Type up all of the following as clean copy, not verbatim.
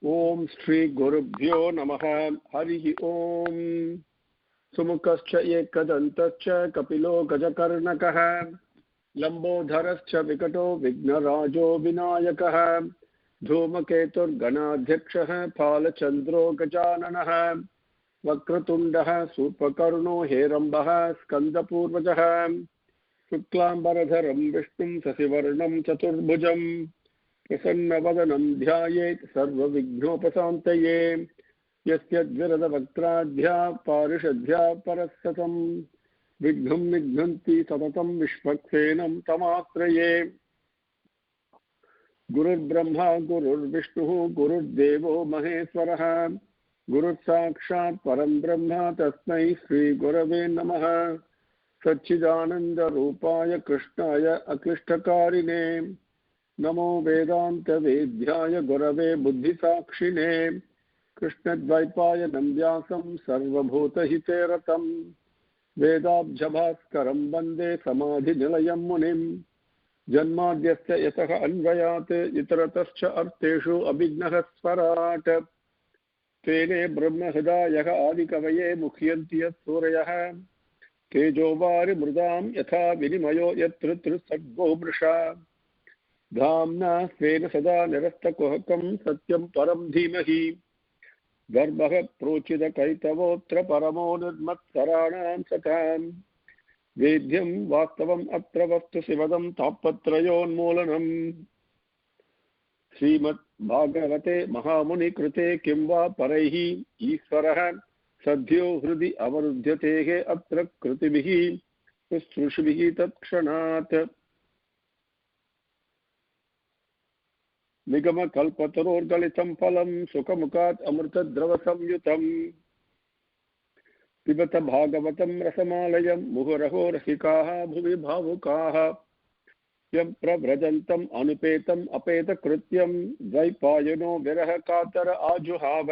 ओम श्री गुरुभ्यो नमः। हरि ओम। सुमुखश्च एकदन्तश्च कपिलो गजकर्णकः लंबोदरश्च विकटो विघ्नराजो विनायकः धूमकेतुर्गणाध्यक्षः फालचन्द्रो गजाननः वक्रतुण्डः सूर्पकर्णो हेरम्बः स्कन्दपूर्वजः शुक्लाम्बरधरं विष्णुं शशिवर्णं चतुर्भुजं प्रसन्नवदनं ध्यायेत् सर्वविघ्नोपशान्तये यस्य द्विरदवक्त्राढ्या पारिषद्या परस्सतं विघ्नं निघ्नन्ति सततं विश्वक्सेनं तमाश्रये। गुरुर्ब्रह्मा गुरुर्विष्णुः गुरुर्देवो महेश्वरः गुरुसाक्षात् परं ब्रह्म तस्मै श्रीगुरवे नमः। सच्चिदानन्दरूपाय कृष्णाय अक्लिष्टकारिणे नमो वेदान्तवेद्याय गुरवे बुद्धिसाक्षिणे कृष्णद्वैपायनं व्यासं सर्वभूतहिते रतं वेदाब्जभास्करं वन्दे समाधिनिलयं मुनिं जन्माद्यस्य यतः अन्वयात् इतरतश्च अर्थेषु अभिघ्नः स्वराट् तेने ब्रह्महृदायः आदिकवये मुह्यन्ति यत्सूरयः तेजोवारिमृदां यथा विनिमयो यत्र त्रिसर्गो मृषा धाम्ना स्वेन सदा निरस्तकुहकं सत्यं परं धीमहि गर्भः प्रोचितकैतवोऽत्र परमो निर्मत्सराणां सतां वेद्यं वास्तवम् अत्र वस्तु शिवदं तापत्रयोन्मूलनम्। श्रीमद्भागवते महामुनिकृते किं वा परैः ईश्वरः सद्यो हृदि अवरुध्यतेः अत्र कृतिभिः शुश्रूषिभिः तत्क्षणात्। निगमकल्पतरोर्गलितं फलं सुखमुखात् अमृतद्रवसंयुतं पिबत भागवतं रसमालयं मुहुरहो रसिकाः भुवि भावुकाः यं प्रव्रजन्तम् अनुपेतम् अपेतकृत्यं द्वैपायनो विरह कातर आजुहाव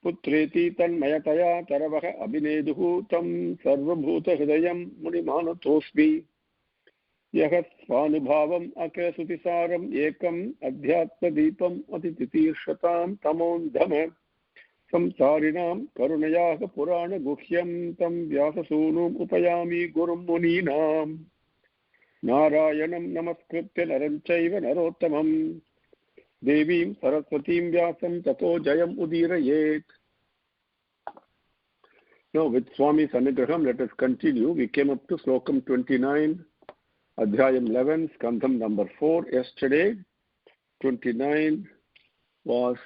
पुत्रेति तन्मयतया तरवः अभिनेदुः तं सर्वभूतहृदयं मुनिमानतोऽस्मि यः स्वानुभावम् अकसुतिसारम् एकम् अध्यात्मदीपम् अतितितीर्षतां तमोन्धम संसारिणां करुणयाः पुराणगुह्यं तं व्याससूनुम् उपयामि गुरुं मुनीनाम् नारायणं नमस्कृत्य नरं चैव नरोत्तमं देवीं सरस्वतीं व्यासं ततो जयम् उदीरयेत्। Now with Swami's anugraham, let us continue. We came up to Slokam 29, Adhyayam 11, Skandham number 4 yesterday. 29 was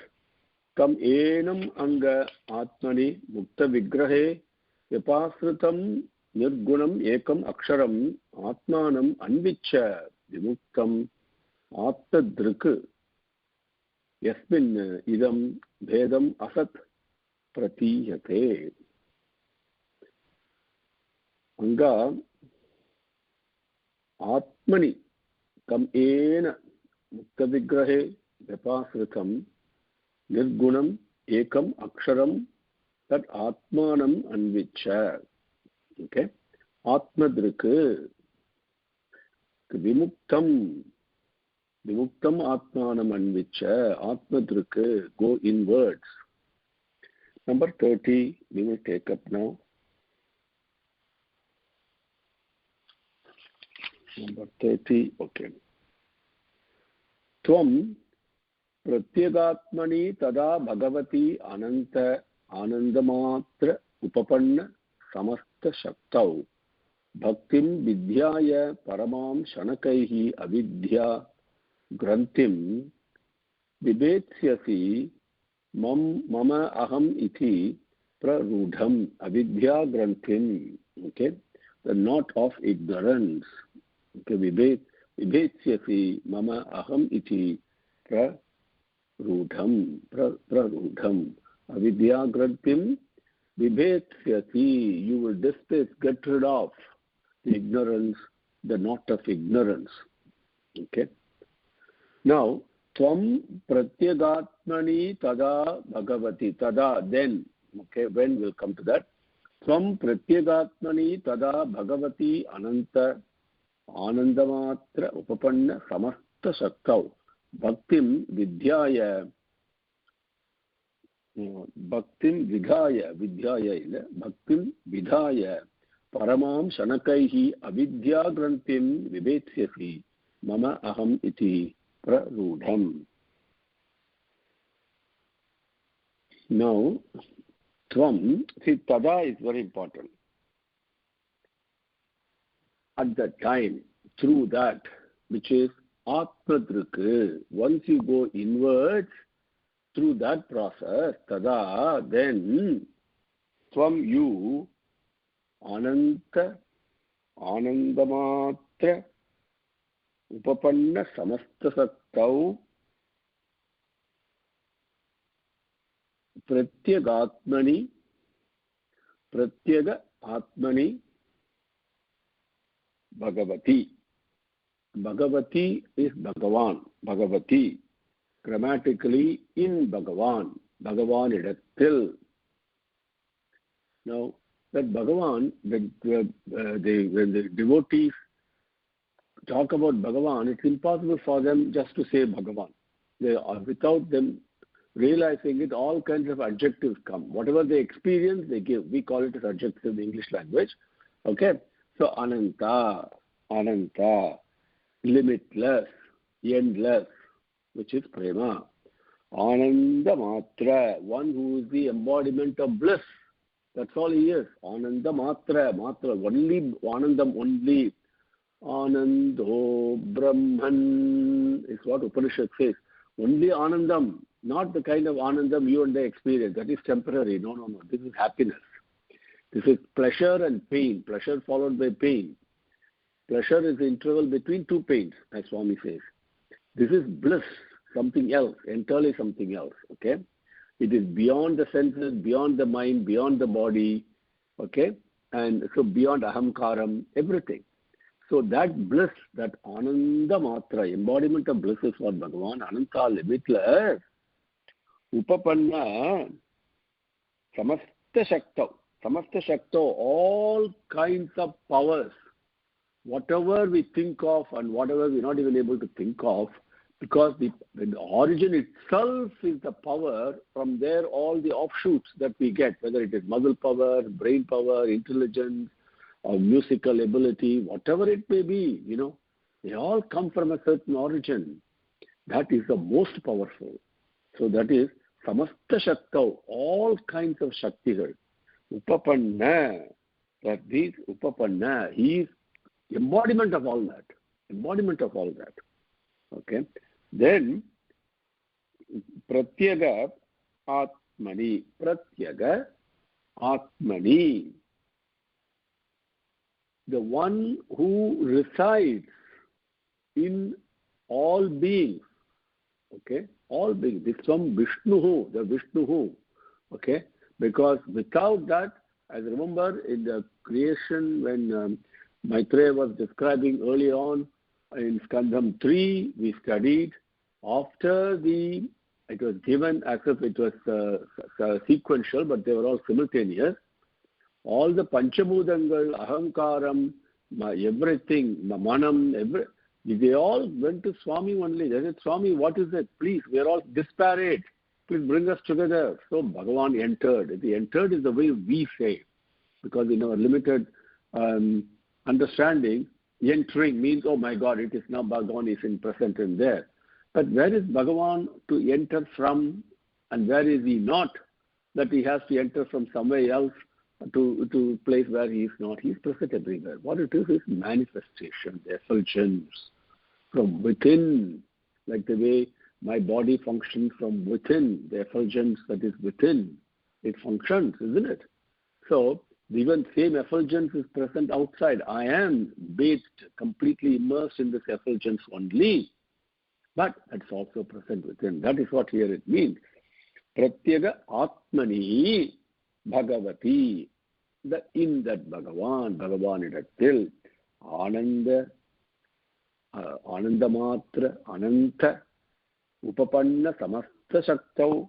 Kam enam anga atmani mukta vigrahe vyapasritam nirgunam ekam aksharam atmanam anvicha vimuktam atadrik yasmin idam bhedam asat pratiyate. Anga आत्मनि कम N मुक्त विग्रहे व्यपाश्रितं निर्गुणम एकम अक्षरम तद आत्मानम अन्विच्छ. Okay, आत्मदृक् विमुक्तम विमुक्तम आत्मानम अन्विच्छ. आत्मदृक्, go inwards. Number 30 we will take up now. Number 30, okay. Tvam pratyagatmani tada bhagavati ananta anandamatra upapanna samasta shaktau bhaktim vidhyaya paramam shanakaihi avidya granthim vibetsyasi mama aham iti prarudham avidya granthim. Okay, the knot of ignorance. विभेत्स्यसि मम अहम इति प्ररूढम प्ररूढम अविद्याग्रंथिम विभेत्स्यसि. You will displace, get rid of the ignorance, the knot of ignorance. Okay. Now, tvam pratyagatmani tada bhagavati. Tada, then. Okay, when we'll come to that. Tvam pratyagatmani tada bhagavati ananta आनंदमात्र उपपन्न समस्त शक्तौ भक्तिं विद्याय Bhaktim vidhaya, vidyaya illa, bhaktim vidhaya, paramam shanakaihi avidya grantim vibetsyasi, mama aham iti prarudham. Now, tvam, see, tada is very important. At that time, through that, which is atmadruk, once you go inwards, through that process, tada, then, tvam, you, ananta, anandamatra, upapanna samastasaktau, pratyagatmani, pratyaga atmani, Bhagavati. Bhagavati is Bhagavan. Bhagavati. Grammatically, in Bhagavan. Bhagavan idathil. Now, that Bhagavan, when the devotees talk about Bhagavan, it's impossible for them just to say Bhagavan. They are, without them realizing it, all kinds of adjectives come. Whatever they experience, they give. We call it as adjectives in the English language. Okay? So, Ananta, Ananta, limitless, endless, which is Prema. Ananda Matra, one who is the embodiment of bliss. That's all he is. Ananda Matra, Matra, only, Anandam only. Anando Brahman is what Upanishad says. Only Anandam, not the kind of Anandam you and I experience. That is temporary. No, no, no. This is happiness. This is pleasure and pain. Pleasure followed by pain. Pleasure is the interval between two pains, as Swami says. This is bliss, something else, entirely something else. Okay? It is beyond the senses, beyond the mind, beyond the body. Okay? And so beyond ahamkaram, everything. So that bliss, that ananda matra, embodiment of bliss is what Bhagavan, ananta, limitless, upapanna, samasta shakta. Samasta Shakto, all kinds of powers, whatever we think of and whatever we're not even able to think of, because the origin itself is the power, from there all the offshoots that we get, whether it is muscle power, brain power, intelligence, or musical ability, whatever it may be, they all come from a certain origin. That is the most powerful. So that is Samasta Shakto, all kinds of Shaktigal. Upapanna, that these Upapanna, he is embodiment of all that. Embodiment of all that. Okay. Then Pratyaga Atmani. Pratyaga Atmani. The one who resides in all beings. Okay. All beings. This is from Vishnuhu, the Vishnuhu. Okay. Because without that, as remember in the creation when Maitreya was describing early on in Skandham 3, we studied after it was given as if it was sequential, but they were all simultaneous. All the Panchabhutangal, Ahamkaram, everything, Manam, they all went to Swami only. They said, Swami, what is it? Please, we are all disparate. Please bring us together. So Bhagavan entered. The entered is the way we say, because in our limited understanding, entering means, oh my God, it is now Bhagavan is in present and there. But where is Bhagavan to enter from, and where is he not, that he has to enter from somewhere else to place where he is not? He is present everywhere. What it is manifestation, the effulgence from within, like the way my body functions from within, the effulgence that is within. It functions, isn't it? So, even same effulgence is present outside. I am bathed, completely immersed in this effulgence only. But it's also present within. That is what here it means. Pratyaga Atmani Bhagavati. In that Bhagavan idathil, Ananda, Anandamatra, Ananta, Upapanna Samasta Shaktau,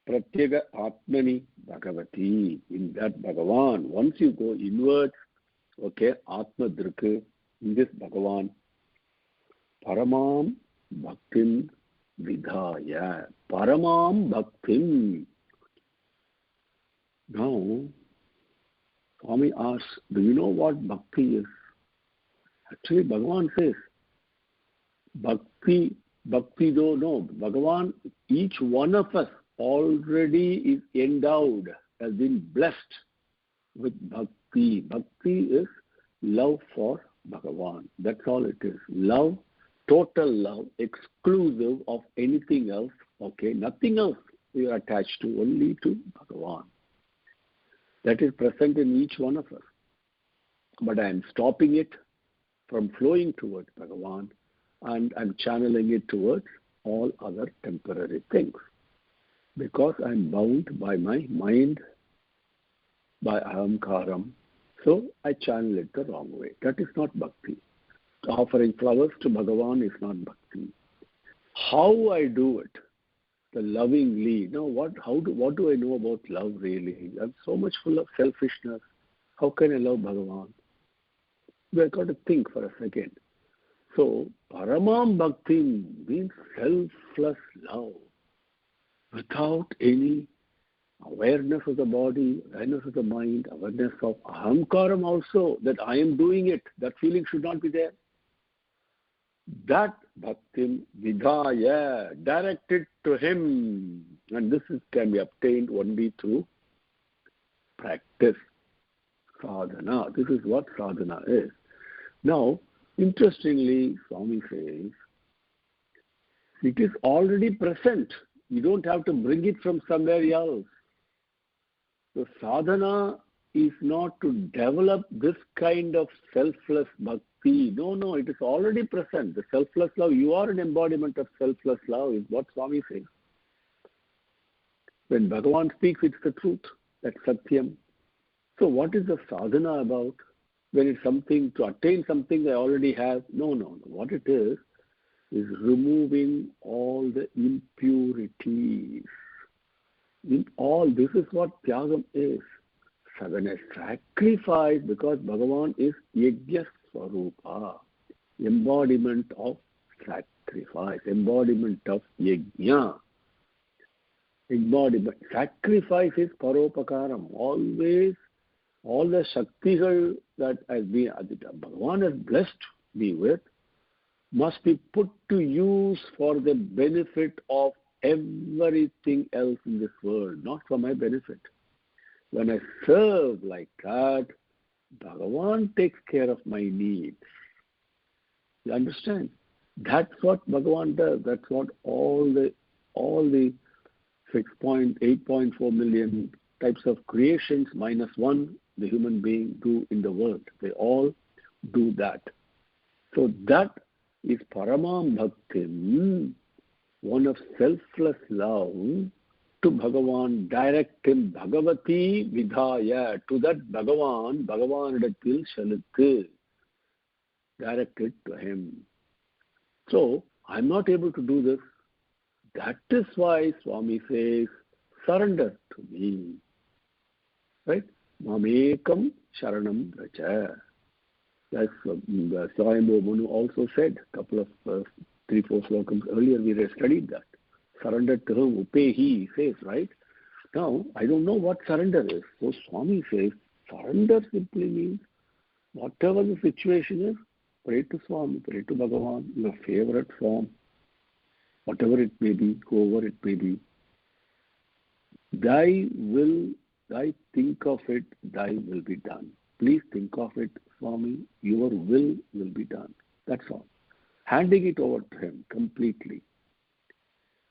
Pratyaga Atmani Bhagavati. In that Bhagavan, once you go inwards, okay, Atma Drika, in this Bhagavan, Paramam Bhaktim Vidhaya. Paramam Bhaktim. Now, Swami asks, do you know what bhakti is? Actually, Bhagavan says, bhakti do no. Bhagavan, each one of us already is endowed, has been blessed with bhakti. Bhakti is love for Bhagavan. That's all it is. Love, total love, exclusive of anything else. Okay, nothing else we are attached to, only to Bhagavan. That is present in each one of us. But I am stopping it from flowing towards Bhagavan, and I'm channeling it towards all other temporary things. Because I'm bound by my mind, by ahamkaram, so I channel it the wrong way. That is not bhakti. Offering flowers to Bhagavan is not bhakti. How I do it, the lovingly. Now, what do I know about love really? I'm so much full of selfishness. How can I love Bhagavan? We've got to think for a second. So, Paramam Bhakti means selfless love without any awareness of the body, awareness of the mind, awareness of ahamkaram also, that I am doing it. That feeling should not be there. That bhaktim vidhaya, directed to him. And this can be obtained only through practice, sadhana. This is what sadhana is. Now, interestingly, Swami says, it is already present. You don't have to bring it from somewhere else. So sadhana is not to develop this kind of selfless bhakti. No, it is already present. The selfless love, you are an embodiment of selfless love, is what Swami says. When Bhagavan speaks, it's the truth. That's Satyam. So what is the sadhana about? When it's something to attain something I already have? No. What it is removing all the impurities. This is what Tyagam is. When I sacrifice, because Bhagavan is Yajna Swarupa, embodiment of sacrifice, embodiment of Yajna. Embodiment. Sacrifice is Paropakaram. Always, all the Shaktigal that Bhagavan has blessed me with must be put to use for the benefit of everything else in this world, not for my benefit. When I serve like that, Bhagavan takes care of my needs. You understand? That's what Bhagavan does. That's what all the 8.4 million types of creations minus one, the human being, do in the world. They all do that. So that is Paramam Bhaktim, one of selfless love to Bhagavan, direct him, Bhagavati Vidhaya, to that Bhagavan Idathil Shalathu, directed to him. So, I'm not able to do this. That is why Swami says, surrender to me. Right? Mamekam Sharanam Vraja. That's Swayambhu Manu also said, a couple of 3-4 slokams earlier, we studied that. Surrender to him, Upehi, he says, right? Now, I don't know what surrender is. So Swami says, surrender simply means whatever the situation is, pray to Swami, pray to Bhagavan, your favorite form, whatever it may be, whoever it may be. Thy think of it, thy will be done. Please think of it, Swami, your will be done. That's all. Handing it over to him completely.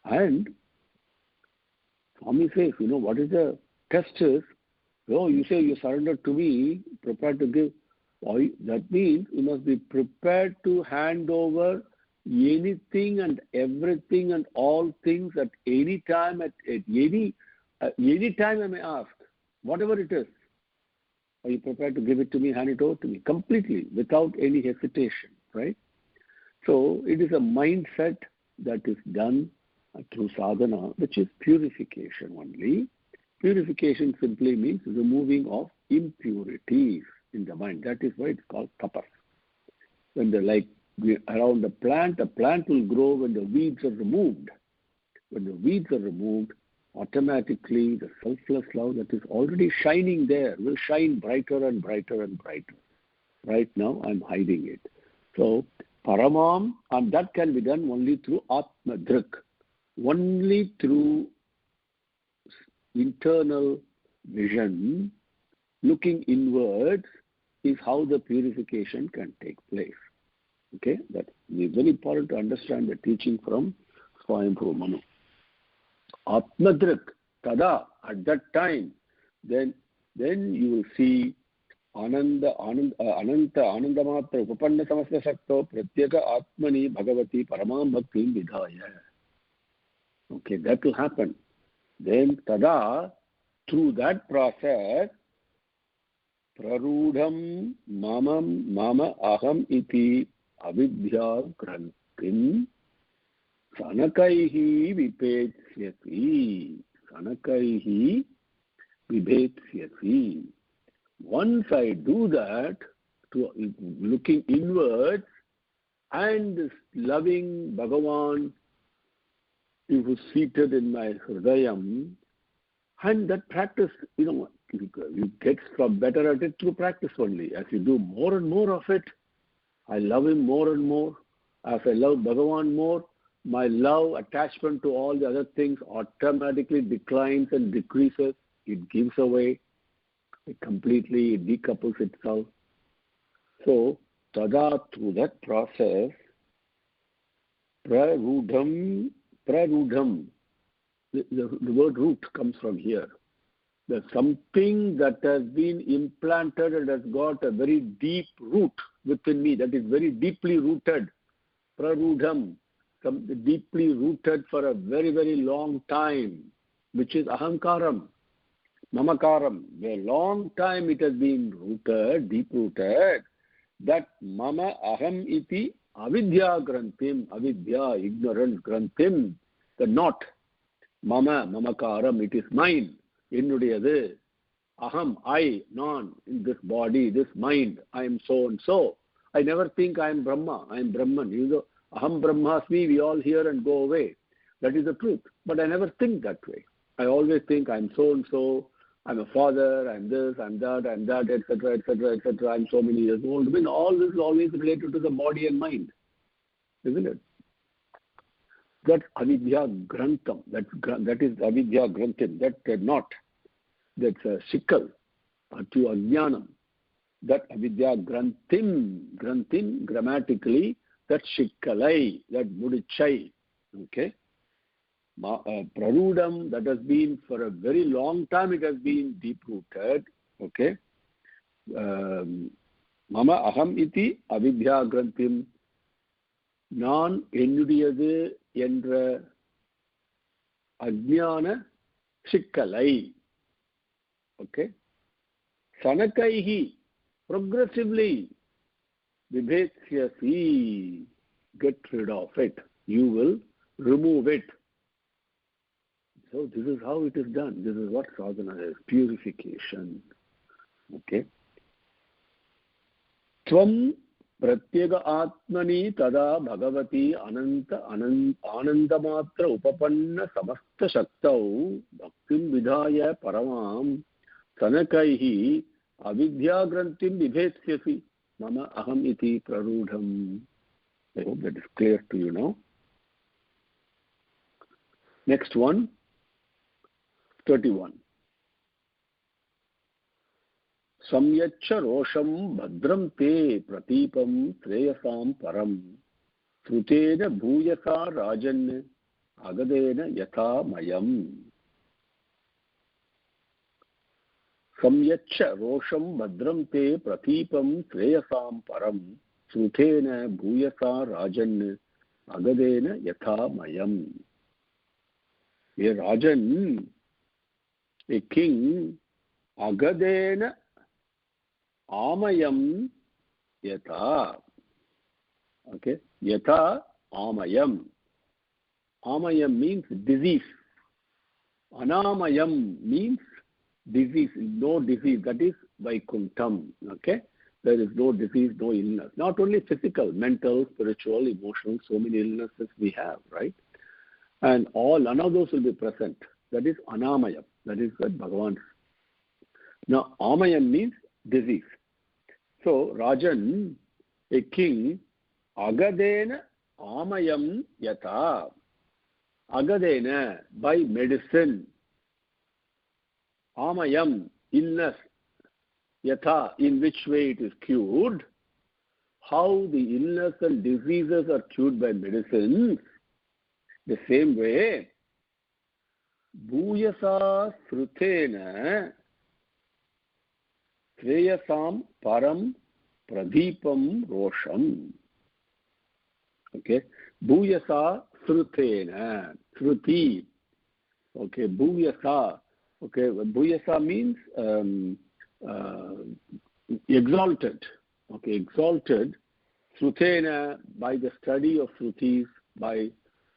And Swami says, what is the test is? You say you surrender to me, prepared to give. That means you must be prepared to hand over anything and everything and all things at any time, at any time I may ask, whatever it is. Are you prepared to give it to me, hand it over to me, completely, without any hesitation, right? So it is a mindset that is done through sadhana, which is purification only. Purification simply means removing of impurities in the mind. That is why it's called tapas. When around the plant will grow when the weeds are removed. When the weeds are removed, automatically the selfless love that is already shining there will shine brighter and brighter and brighter. Right now, I'm hiding it. So, Paramam, and that can be done only through Atmadrik, only through internal vision, looking inwards, is how the purification can take place. Okay, that is very important to understand the teaching from Swayambhu Manu. Atmadrik, tada, at that time, then you will see Ananta Anandamatra Upapanna Samasta Shakto Pratyeka Atmani Bhagavati Paramam Bhakti Vidhaya. Okay, that will happen. Then tada, through that process, Prarudham Mama Aham Iti Avidya Granthim Sanakaihi Vibhetsyasi. Once I do that, to looking inwards and loving Bhagavan who is seated in my Hridayam, and that practice, you get better at it through practice only. As you do more and more of it, I love him more and more. As I love Bhagavan more, my love, attachment to all the other things automatically declines and decreases. It gives away. It completely decouples itself. So, tada, through that process, prarudham, the word root comes from here. There's something that has been implanted and has got a very deep root within me, that is very deeply rooted. Prarudham, something deeply rooted for a very, very long time, which is ahankaram. Mamakaram, a long time it has been rooted, deep-rooted, that mama aham iti avidya granthim, avidya, ignorance, granthim, the knot, mamakaram, it is mine, ennudiyadu, aham, I, non, in this body, this mind, I am so and so. I never think I am Brahma, I am Brahman. Aham Brahmasmi, we all hear and go away. That is the truth. But I never think that way. I always think I am so and so. I'm a father, I'm this, I'm that, etc., etc., etc. I'm so many years old. I mean, all this is always related to the body and mind, isn't it? That's avidya grantham. That is avidya grantham. That knot, that's a sickle to ajnanam. That avidya granthim, grammatically, that shikkalai, that mudichai. Okay? Prarudham, that has been for a very long time, it has been deep-rooted. Okay? Mama aham iti avidya granthim, நான் என்னுடையது என்ற அஜ்ஞான சிக்கலை. Okay? Sanakaihi, progressively, vibhetsyasi, get rid of it. You will remove it. So this is how it is done. This is what sadhana is, purification. Okay. Tvam pratyega atmani tada bhagavati anandamatra upapanna samasta shaktau bhaktim vidhaya paramam sanakaihi avidya granthim vibhetsyasi mama aham iti prarudham. I hope that is clear to you now. Next one. 31. Samyacha rosham bhadram te pratipam shreyasam param srutena bhuyasa rajan agadena yatha mayam. Samyacha rosham bhadram te pratipam shreyasam param srutena bhuyasa rajan agadena yatha mayam. A rajan, a king, agadena amayam yatha. Okay? Yatha amayam. Amayam means disease. Anamayam means disease, no disease. That is Vaikuntham. Okay? There is no disease, no illness. Not only physical, mental, spiritual, emotional, so many illnesses we have, right? And none of those will be present That is Anamayam. That is what Bhagavan. Now, Amayam means disease. So, Rajan, a king, Agadena Amayam Yata. Agadena, by medicine. Amayam, illness. Yatha, in which way it is cured. How the illness and diseases are cured by medicine. The same way, Bhuyasa Srutena Shreyasam Param Pradipam Rosham. Okay. Bhuyasa Srutena. Sruti. Okay. Bhuyasa. Okay. Bhuyasa means exalted. Okay. Exalted. Srutena, by the study of Srutis, by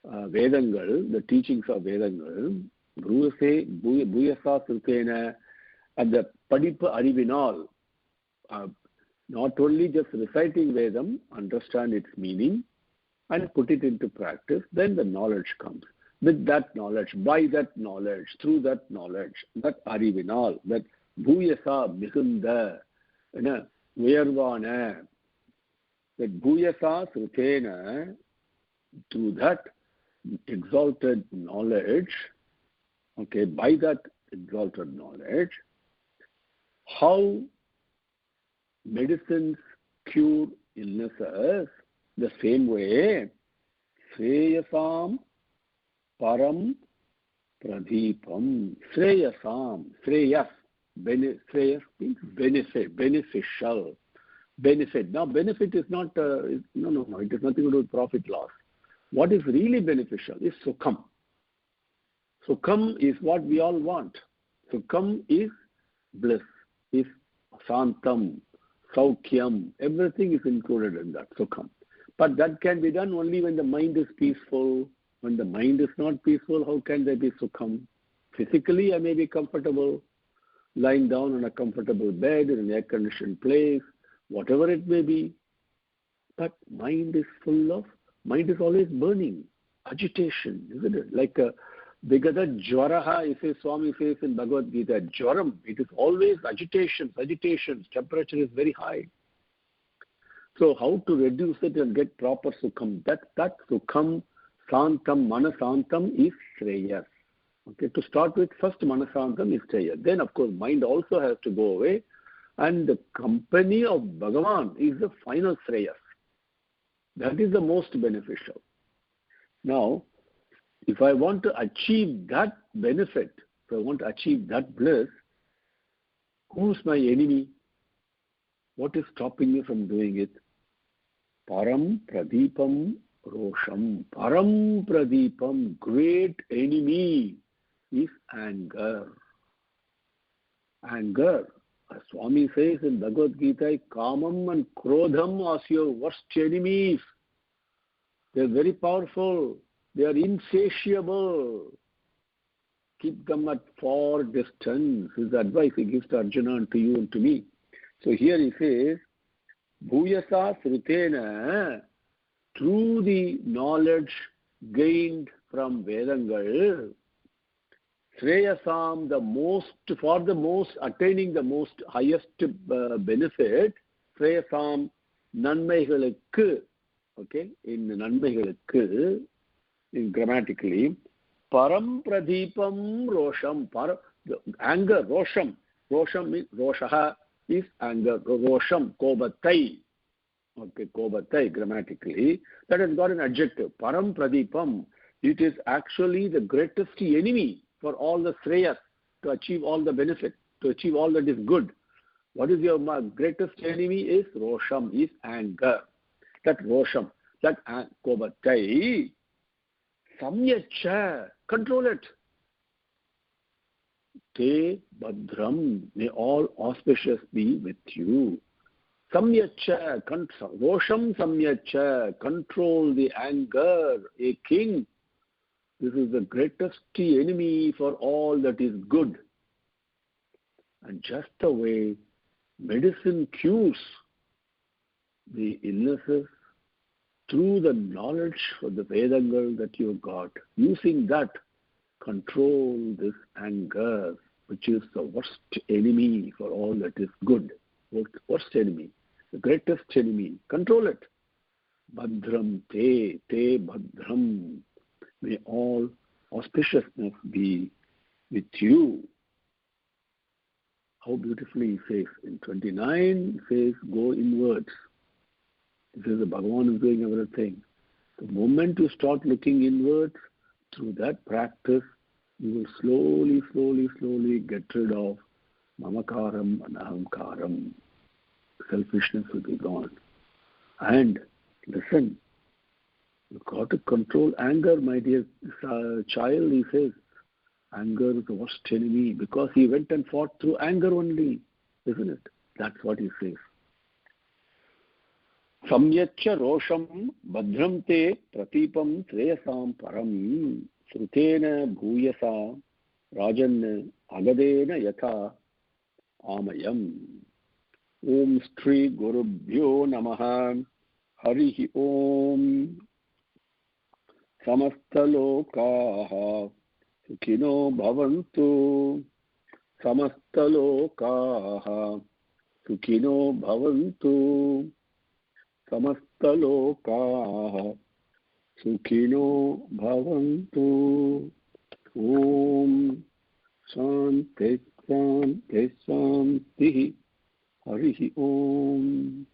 Vedangal, the teachings of Vedangal. Bhuyasa Srutena, and the Padipa Arivinal. Not only just reciting Vedam, understand its meaning and put it into practice, then the knowledge comes. With that knowledge, by that knowledge, through that knowledge, that Arivinal, that Bhuyasa Mihunda, Uyarvana, that Bhuyasa Srutena, through that exalted knowledge, okay, by that exalted knowledge, how medicines cure illnesses, the same way, Shreyasam Param Pradipam. Shreyasam, Shreyas, Shreyas means benefit, beneficial, benefit. Now, benefit is not, no, it has nothing to do with profit loss. What is really beneficial is Sukham. Sukham is what we all want. Sukham is bliss, is Santam, Saukhyam, everything is included in that, Sukham. But that can be done only when the mind is peaceful. When the mind is not peaceful, how can there be Sukham? Physically, I may be comfortable, lying down on a comfortable bed in an air-conditioned place, whatever it may be. But mind is always burning, agitation, isn't it? Like a Vigada Jwaraha, Swami says in Bhagavad Gita, Jwaram, it is always agitations. Temperature is very high. So how to reduce it and get proper Sukham? That Sukham, Santam, Manasantam is Shreyas. Okay, to start with, first Manasantam is Shreyas. Then, of course, mind also has to go away. And the company of Bhagavan is the final Shreyas. That is the most beneficial. Now, if I want to achieve that benefit, if I want to achieve that bliss, who's my enemy? What is stopping me from doing it? Param Pradipam Rosham. Param Pradipam, great enemy, is anger. Anger. As Swami says in Bhagavad Gita, Kamam and Krodham as your worst enemies. They are very powerful. They are insatiable. Keep them at far distance. His advice he gives to Arjuna and to you and to me. So here he says, Bhuyasa Srutena, through the knowledge gained from Vedangal, Shreyasam, attaining the most highest benefit, Shreyasam, Nanmaigalukku, okay, in Nanmaigalukku, in grammatically, Param Pradipam Rosham, anger, Rosham means, Roshaha is anger, Rosham, Kobatai, okay, Kobatai, grammatically, that has got an adjective, Param Pradipam, it is actually the greatest enemy for all the Shreyas, to achieve all the benefit, to achieve all that is good. What is your greatest enemy is Rosham, is anger. That Rosham, that Kobatai, Samyacha, control it. Te Badram, may all auspicious be with you. Samyacha, Rosham Samyacha, control the anger, a king. This is the greatest enemy for all that is good. And just the way medicine cures the illnesses through the knowledge of the Vedangal that you got, using that control this anger, which is the worst enemy for all that is good. Worst enemy, the greatest enemy. Control it. Bhadram te bhadram. May all auspiciousness be with you. How beautifully he says in 29, he says, go inwards. He says the Bhagavan is doing everything. The moment you start looking inwards, through that practice, you will slowly get rid of mamakaram and ahamkaram. Selfishness will be gone. And listen, you've got to control anger, my dear child, he says. Anger is the worst enemy because he went and fought through anger only, isn't it? That's what he says. Samyacha rosham bhadram te pratipam treyasam param srutena bhuyasa rajan agadena yatha amayam. Om Shri Gurubhyo Namaha. Harihi Om. Samastalokaha Sukhino Bhavantu. Samastalokaha Sukhino Bhavantu. Samastalokaha Sukhino Bhavantu. Om Shanti Shanti Shanti. Harihi Om.